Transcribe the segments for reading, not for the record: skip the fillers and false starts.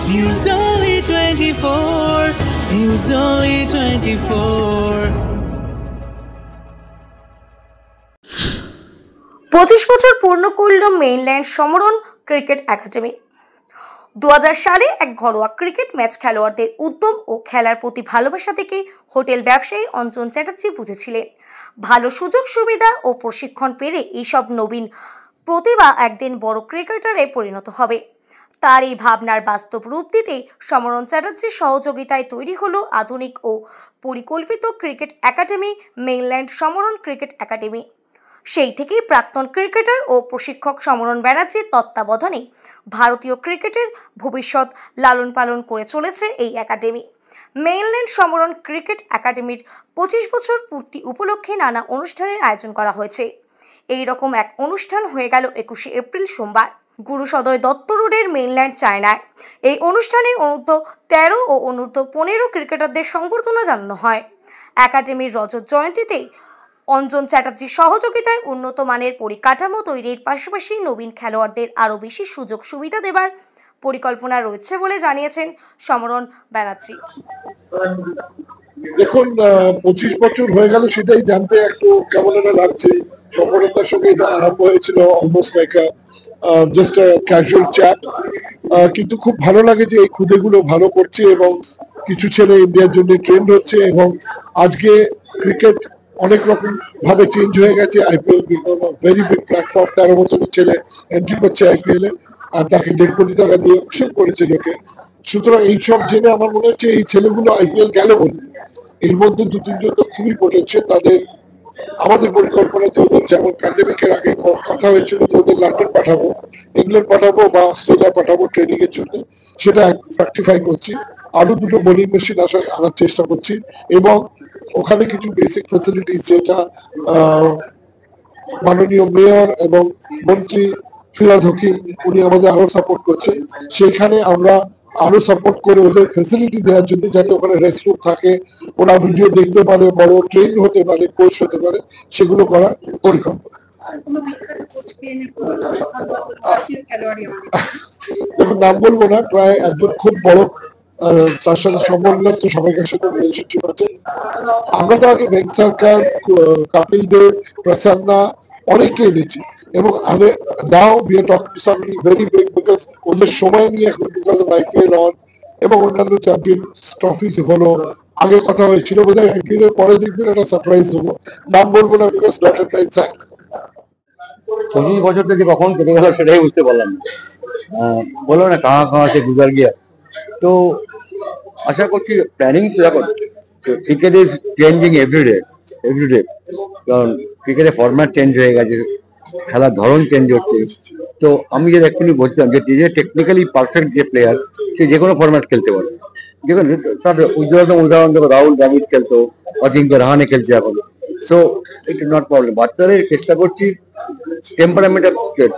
News Only 24. News Only 24. 25 বছর পূর্ণ করল মেইনল্যান্ড সমরন ক্রিকেট একাডেমি। 2000 সালে এক ঘরোয়া ক্রিকেট ম্যাচ খেলোয়াড়দের উদ্যম ও খেলার প্রতি ভালোবাসা থেকে হোটেল ব্যবসায়ী অঞ্জন চ্যাটার্জি বুঝেছিলেন ভালো সুযোগ সুবিধা ও প্রশিক্ষণ পেলে এইসব নবীন প্রতিভা একদিন বড় ক্রিকেটারে পরিণত হবে। তার এই ভাবনার বাস্তব রূপ দিতেই সমরন চ্যাটার্জির সহযোগিতায় তৈরি হলো আধুনিক ও পরিকল্পিত ক্রিকেট একাডেমি মেইনল্যান্ড সমরন ক্রিকেট একাডেমি। সেই থেকেই প্রাক্তন ক্রিকেটার ও প্রশিক্ষক সমরন ব্যানার্জির তত্ত্বাবধানে ভারতীয় ক্রিকেটের ভবিষ্যৎ লালন পালন করে চলেছে এই একাডেমি। মেইনল্যান্ড সমরন ক্রিকেট একাডেমির 25 বছর পূর্তি উপলক্ষে নানা অনুষ্ঠানের আয়োজন করা হয়েছে। এই রকম এক অনুষ্ঠান হয়ে গেল 21শে এপ্রিল সোমবার গুরুসদয় দত্ত রোডের মেইনল্যান্ড চায়নায়। এই অনুষ্ঠানে অনূর্ধ্ব 13 ও অনূর্ধ্ব 15 ক্রিকেটারদের সংবর্ধনা জানানো হয়। একাডেমির রজত জয়ন্তীতে অঞ্জন চ্যাটার্জির সহযোগিতায় উন্নত মানের পরিকাঠামো তৈরির পাশাপাশি নবীন খেলোয়াড়দের আরও বেশি সুযোগ সুবিধা দেবার পরিকল্পনা রয়েছে বলে জানিয়েছেন সমরন ব্যানার্জি। দেখুন, 25 বছর হয়ে গেল সেটাই জানতে একটু কেমন একটা লাগছে। সফলতার সঙ্গে এটা আরম্ভ হয়েছিল almost like just casual chat, কিন্তু খুব ভালো লাগে যে এই খুদেগুলো ভালো করছে এবং কিছু ছেলে ইন্ডিয়ার জন্য ট্রেন্ড হচ্ছে এবং আজকে ক্রিকেট অনেক রকম ভাবে চেঞ্জ হয়ে গেছে। IPL become very big platform. 13 বছরের ছেলে এন্ট্রি করছে আইপিএল এ আর তাকে 1.5 কোটি টাকা দিয়ে অপশন করেছে লোকে। সুতরাং এইসব জেনে আমার মনে হচ্ছে এই ছেলেগুলো আইপিএল গেল বলে এর মধ্যে 2-3 জন তো খুবই পটেনশিয়াল। তাদের আমাদের পরিকল্পনাতে ওদের যেমন প্যান্ডেমিকের আগে কথা হয়েছিল যে ওদের লন্ডন পাঠাবো, ইংল্যান্ড পাঠাবো বা অস্ট্রেলিয়া পাঠাবো ট্রেনিং এর জন্য, সেটা ফ্যাক্টিফাই করছি। আরো 2টো বোলিং মেশিন আনার চেষ্টা করছি এবং ওখানে কিছু বেসিক ফ্যাসিলিটিস যেটা মাননীয় মেয়র এবং মন্ত্রী ফিরাদ হকিম উনি আমাদের আরো সাপোর্ট করছে। সেখানে আমরা আরো সাপোর্ট করে ওদের ফ্যাসিলিটি দেওয়ার জন্য, যাতে ওখানে রেস্টরুম থাকে, ওরা ভিডিও দেখতে পারে, বড় ট্রেন হতে পারে, কোচ হতে পারে, সেগুলো করার পরিকল্পনা। নাম বলবো না, প্রায় একজন খুব বড়, তার সাথে সম্বন্ধ সবাইকার সাথে রিলেশনশিপ আছে। আমরা তো আগে ব্যাংক সরকার, কপিল দেব, প্রসন্না অনেককে এনেছি এবং now we are talking to something very big because ওদের সময় নিয়ে এখন বিকজ অফ আইপিএল অন এবং অন্যান্য চ্যাম্পিয়ন্স ট্রফি হলো। আগে কথা হয়েছিল বোধহয় আইপিএল এর পরে দেখবেন একটা সারপ্রাইজ হবো, নাম বলবো না বিকজ ডটার টাইম স্যাক। 25 বছর থেকে কখন কেটে গেল সেটাই বুঝতে পারলাম না। বলো না কাহা কাহা সে গুজার গিয়া। তো আশা করছি প্ল্যানিং দেখো, ক্রিকেট ইজ চেঞ্জিং এভরিডে। কারণ ক্রিকেটের ফরম্যাট চেঞ্জ হয়ে গেছে, খেলার ধরন চেঞ্জ হচ্ছে। তো আমি যে এক্ষুনি বলছিলাম যে টেকনিক্যালি পারফেক্ট যে প্লেয়ার সে যে কোনো ফরম্যাট খেলতে পারে। দেখুন তার উদাহরণ দেখো, রাহুল দ্রাবিড় খেলতো, অজিঙ্ক্য রাহানে খেলছে এখন। So it is not problem. বাচ্চাদের চেষ্টা করছি টেম্পারামেন্টটা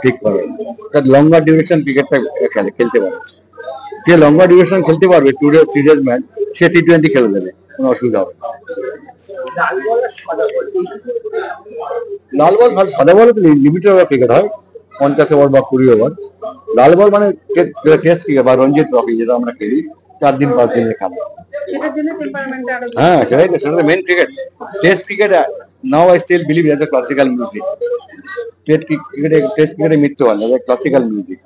ঠিক করার, তার লঙ্গার ডিউরেশন ক্রিকেটটা খেলতে পারে। যে লঙ্গার ডিউরেশন খেলতে পারবে, 2 ডেজ 3 ডেজ ম্যাচ, সে T20 খেলে দেবে, কোনো অসুবিধা হবে না। লাল বল সাদা বলে তো লিমিটেড ওভার ক্রিকেট হয়, 50 ওভার বা 20 ওভার। লাল বল মানে টেস্ট ক্রিকেট বা রঞ্জি ট্রফি যেটা আমরা খেলি 4 দিন 5 দিনের খেলা। হ্যাঁ সেটাই তো, সেটা main cricket. Test cricket now I still believe it as a classical music. Test ক্রিকেটে মৃত্যু হয় না, ক্লাসিক্যাল মিউজিক।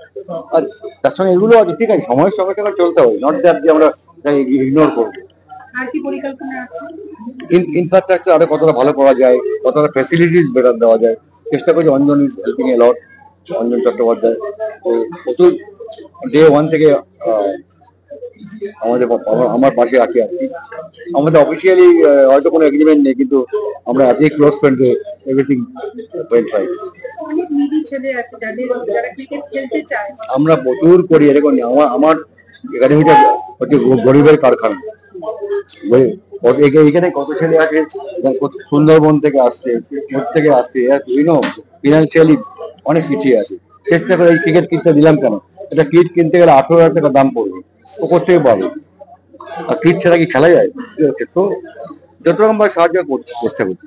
আর তার সঙ্গে এগুলো আছে, ঠিক আছে, সময়ের সঙ্গে সঙ্গে চলতে হবে, নট দ্যাট যে আমরা ইগনোর করবো। ইনফ্রাস্ট্রাকচার আরো কতটা ভালো করা যায়, কতটা ফ্যাসিলিটিস বেটার দেওয়া যায়, চেষ্টা করছি। অঞ্জন ইজ হেল্পিং এ লট, অঞ্জন চট্টোপাধ্যায়। তো প্রচুর ডে 1 থেকে আমার পাশে আছে আর কি। আমাদের অফিসিয়ালি হয়তো কোনো এগ্রিমেন্ট নেই, কিন্তু আমরা এতই close friend, everything well fine. আমরা প্রচুর করি এরকম। আমার একাডেমিটা হচ্ছে গরিবের কারখানা। এখানে কত ছেলে আছে, সুন্দরবন থেকে আসছে, থেকে আসছে, ফিনান্সিয়ালি অনেক পিছিয়ে আছে। চেষ্টা করে এই ক্রিকেট কিটটা দিলাম কেন, এটা কিট কিনতে গেলে 18,000 টাকা দাম পড়বে, ও কোথায় পাবে? আর কিট ছাড়া কি খেলা যায়? তো যত রকম সাহায্য করছি, চেষ্টা করছি।